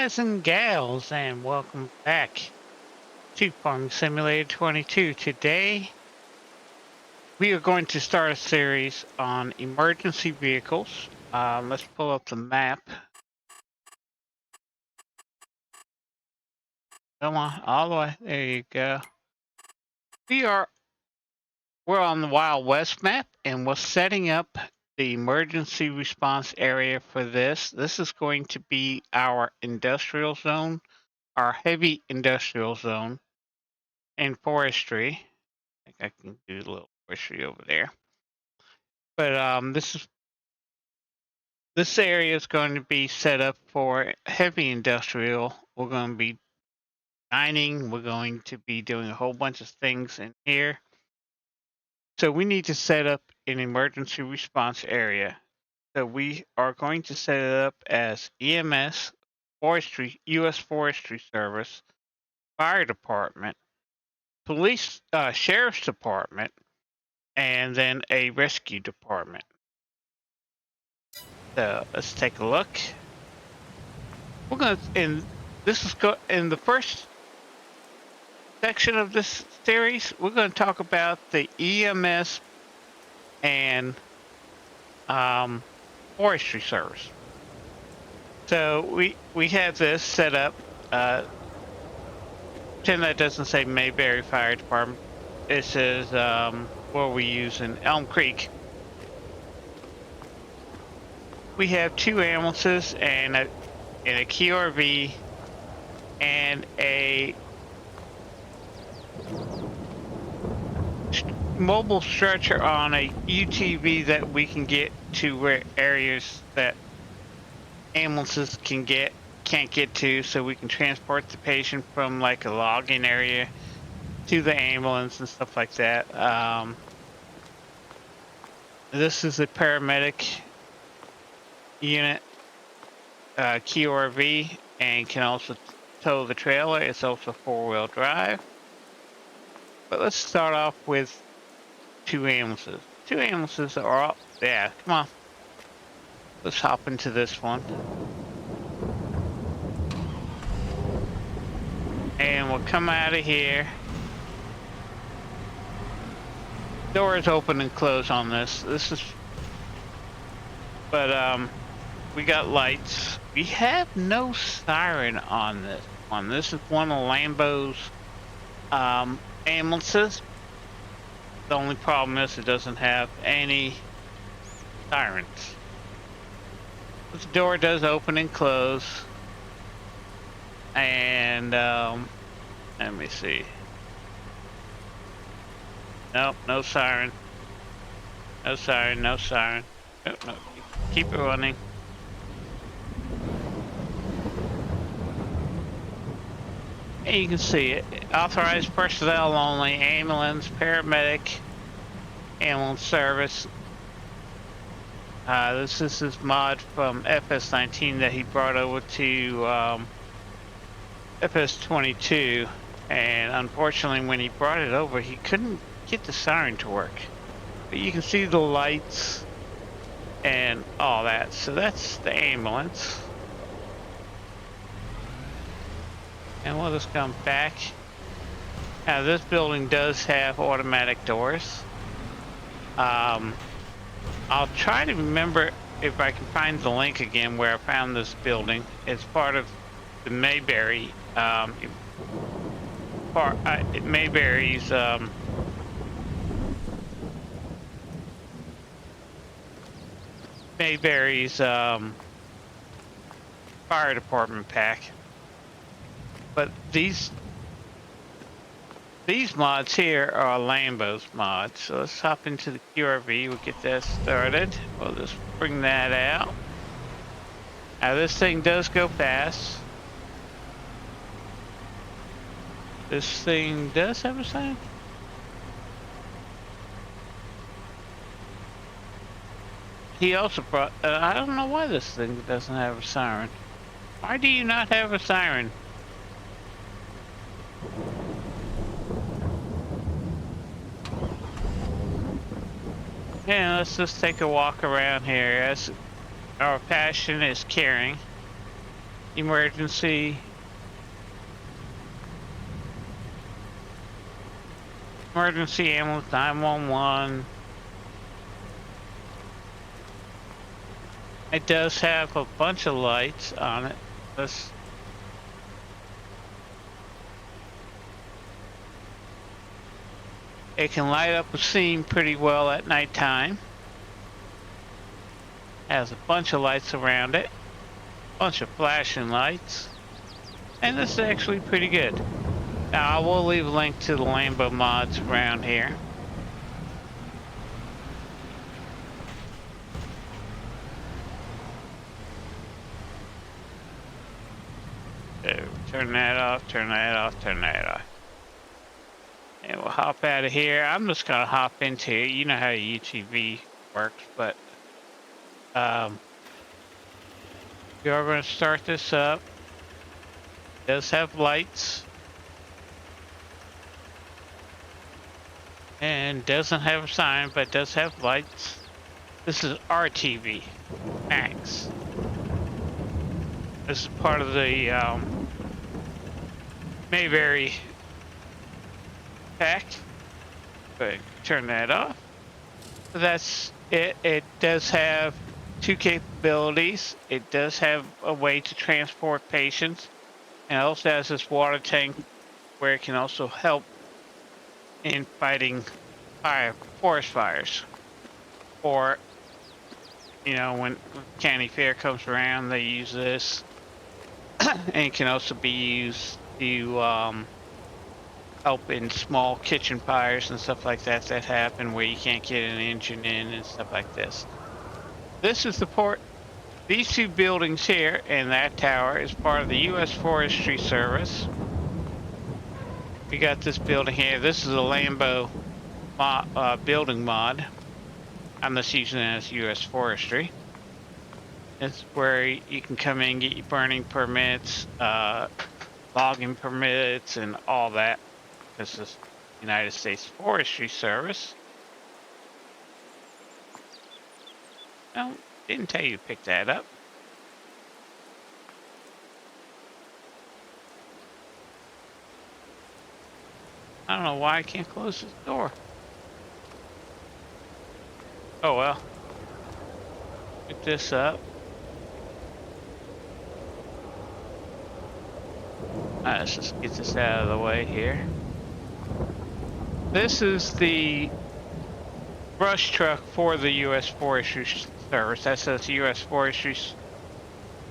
guys and gals, and welcome back to Farming Simulator 22. Today, we are going to start a series on emergency vehicles. Let's pull up the map. Come on, all the way. There you go. We're on the Wild West map, and we're setting up the emergency response area for this. This is going to be our industrial zone, our heavy industrial zone, and forestry. I think I can do a little forestry over there. But this area is going to be set up for heavy industrial. We're going to be mining. We're going to be doing a whole bunch of things in here. So we need to set up an emergency response area. So we are going to set it up as EMS, forestry, U.S. Forestry Service, fire department, police, sheriff's department, and then a rescue department. So let's take a look. We're gonna in the first section of this series. We're going to talk about the EMS and forestry service. So we have this set up. Pretend that doesn't say Mayberry Fire Department. It says where we use in Elm Creek. We have 2 ambulances and a QRV and a mobile stretcher on a UTV that we can get to where areas that ambulances can't get to, so we can transport the patient from like a logging area to the ambulance and stuff like that. This is a paramedic unit, QRV, and can also tow the trailer. It's also 4-wheel drive. But let's start off with 2 ambulances. 2 ambulances are up. Yeah, come on. Let's hop into this one. And we'll come out of here. Doors open and close on this. But we got lights. We have no siren on this one. This is one of Lambo's ambulances. The only problem is it doesn't have any sirens. But the door does open and close. And let me see. Nope, no siren. No siren, no siren. Oh, no. Keep it running. And you can see it. Authorized personnel only. Ambulance, paramedic, ambulance service. This is his mod from FS19 that he brought over to FS22. And unfortunately, when he brought it over, he couldn't get the siren to work. But you can see the lights and all that. So that's the ambulance. And we'll just come back. Now this building does have automatic doors. I'll try to remember if I can find the link again where I found this building. It's part of the Mayberry, Mayberry's fire department pack. But these mods here are Lambo's mods. So let's hop into the QRV. We'll get that started. We'll just bring that out. Now this thing does go fast. This thing does have a sign. He also brought, I don't know why this thing doesn't have a siren. Why do you not have a siren? Yeah, let's just take a walk around here. As our passion is caring. emergency, emergency ambulance, 911. It does have a bunch of lights on it. This, it can light up a scene pretty well at nighttime. Has a bunch of lights around it, bunch of flashing lights, and this is actually pretty good. Now I will leave a link to the Lambo mods around here. So turn that off, turn that off, turn that off. And we'll hop out of here. I'm just gonna hop into it. You know how UTV works, but we are gonna start this up. It does have lights. And doesn't have a sign, but does have lights. This is RTV Max. This is part of the Mayberry pack. But turn that off. So that's it. It does have two capabilities. It does have a way to transport patients, and it also has this water tank where it can also help in fighting forest fires. Or, you know, when county fair comes around, they use this. And it can also be used to help in small kitchen fires and stuff like that that happen where you can't get an engine in and stuff like this. This is the port. These two buildings here and that tower is part of the U.S. Forestry Service. We got this building here. This is a Lambo building mod. I'm just using it as U.S. Forestry. It's where you can come in and get your burning permits, logging permits, and all that. This is United States Forestry Service. No, didn't tell you to pick that up. I don't know why I can't close this door. Oh well. Pick this up. Let's just get this out of the way here. This is the brush truck for the U.S. Forestry Service. That says U.S. Forestry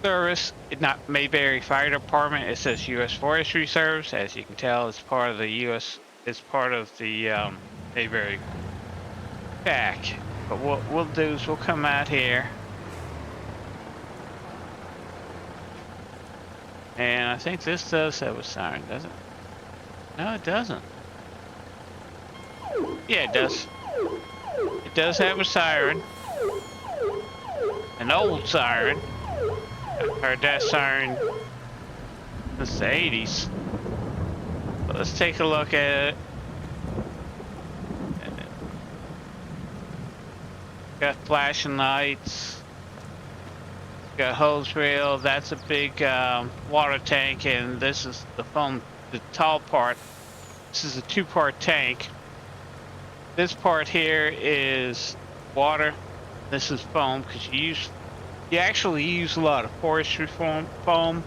Service, not Mayberry Fire Department. It says U.S. Forestry Service. As you can tell, it's part of the U.S. It's part of the Mayberry pack. But what we'll do is we'll come out here. And I think this does have a siren, doesn't it? No, it doesn't. Yeah, it does. It does have a siren. An old siren. I heard that siren since the 80s. But let's take a look at it. Got flashing lights. Got hose reel. That's a big water tank, and this is the foam, the tall part. This is a two-part tank. This part here is water. This is foam because you actually use a lot of forestry foam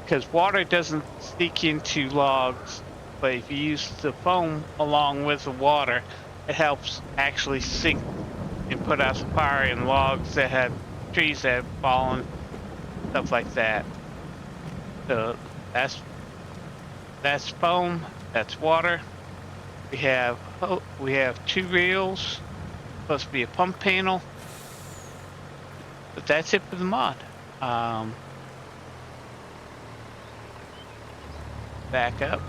because water doesn't seep into logs, but if you use the foam along with the water, it helps actually sink and put out the fire in logs that have trees that have fallen, stuff like that. So that's foam, that's water. We have two reels, supposed to be a pump panel, but that's it for the mod. Back up.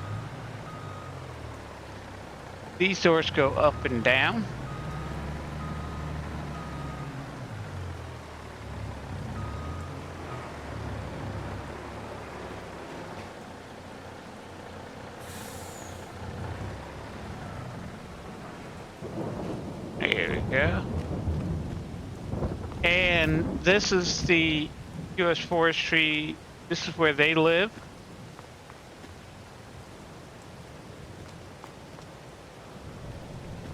These doors go up and down. There we go. And this is the U.S. forestry. This is where they live.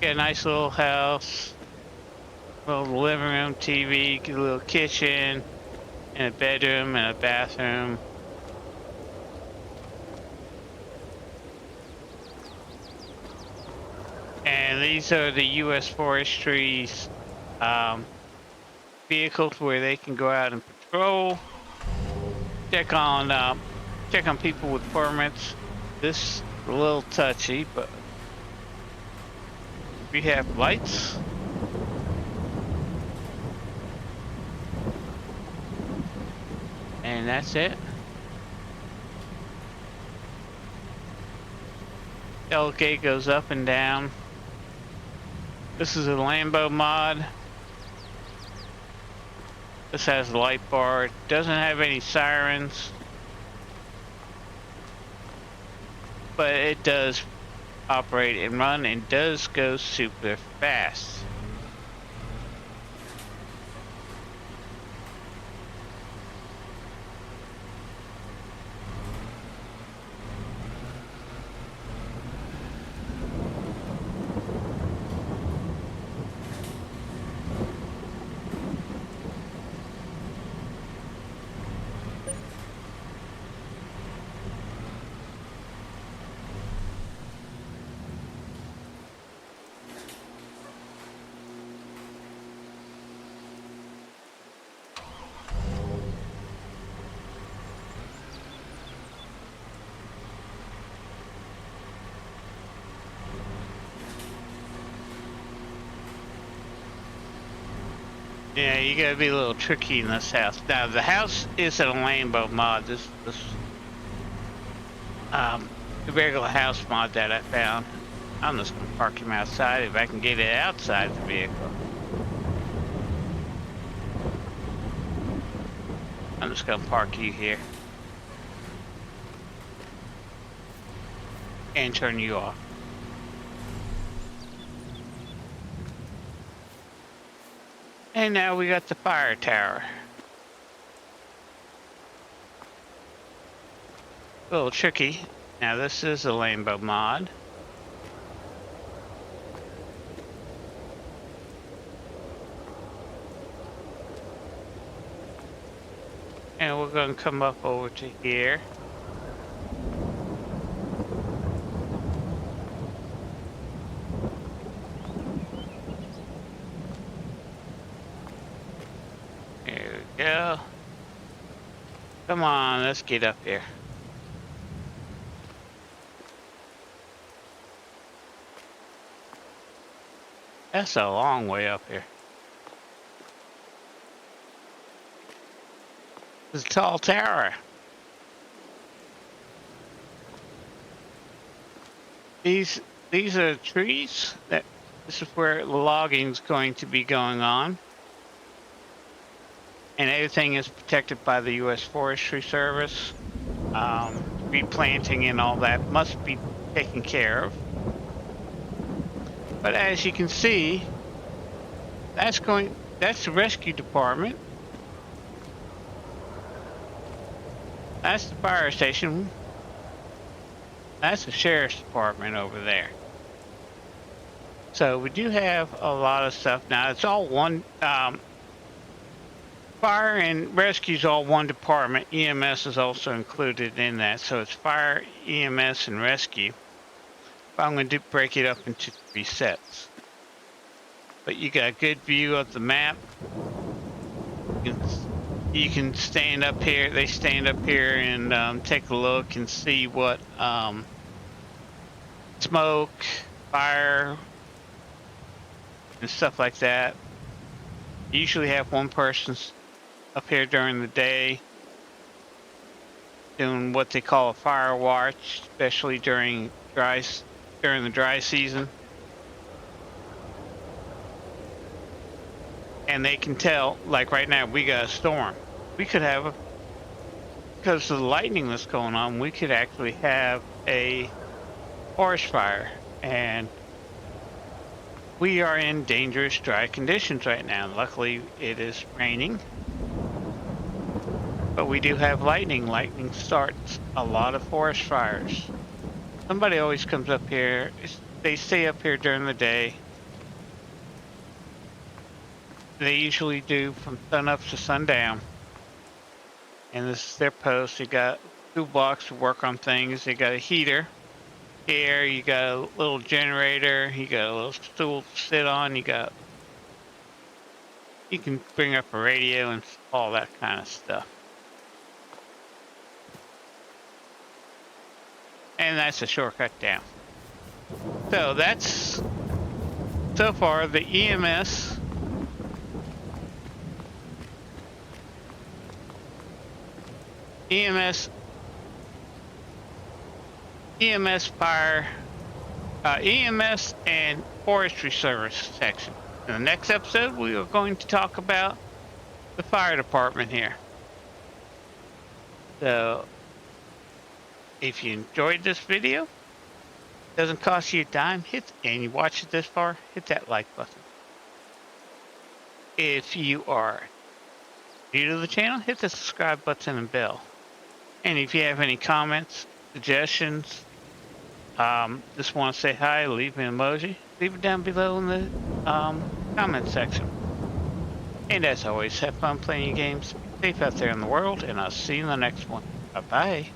Got a nice little house, little living room, TV, a little kitchen, and a bedroom and a bathroom. And these are the U.S. Forestry's um, vehicles where they can go out and patrol, check on check on people with permits. This is a little touchy, but we have lights. And that's it. Tailgate goes up and down. This is a Lambo mod. This has a light bar. It doesn't have any sirens, but it does operate and run and does go super fast. Yeah, you gotta be a little tricky in this house. Now the house isn't a Lambo mod. This the regular house mod that I found. I'm just gonna park him outside if I can get it outside the vehicle. I'm just gonna park you here and turn you off. And now we got the fire tower. A little tricky. Now this is a Lambo mod. And we're going to come up over to here. There we go. Come on, let's get up here. That's a long way up here. It's a tall tower. These are trees that this is where the logging is going to be going on. And everything is protected by the U.S. Forestry Service. Replanting and all that must be taken care of. But as you can see, that's the rescue department. That's the fire station. That's the sheriff's department over there. So we do have a lot of stuff now. It's all one. Fire and rescue is all one department. EMS is also included in that. So it's fire, EMS, and rescue. But I'm going to break it up into 3 sets. But you got a good view of the map. You can stand up here. They stand up here and take a look and see what smoke, fire, and stuff like that. You usually have one person up here during the day doing what they call a fire watch, especially during the dry season. And they can tell, like right now, we got a storm. We could have because of the lightning that's going on, we could actually have a forest fire. And we are in dangerous dry conditions right now. Luckily, it is raining. But we do have lightning. Lightning starts a lot of forest fires. Somebody always comes up here. They stay up here during the day. They usually do from sun up to sundown. And this is their post. You got 2 blocks to work on things. You got a heater here. You got a little generator. You got a little stool to sit on. You can bring up a radio and all that kind of stuff. And that's a shortcut down. So that's so far the EMS, fire, EMS and forestry service section. In the next episode, we are going to talk about the fire department here. So if you enjoyed this video, doesn't cost you a dime, and you watch it this far, hit that like button. If you are new to the channel, hit the subscribe button and bell. And if you have any comments, suggestions, just want to say hi, leave me an emoji, leave it down below in the comment section. And as always, have fun playing your games, be safe out there in the world, and I'll see you in the next one. Bye-bye.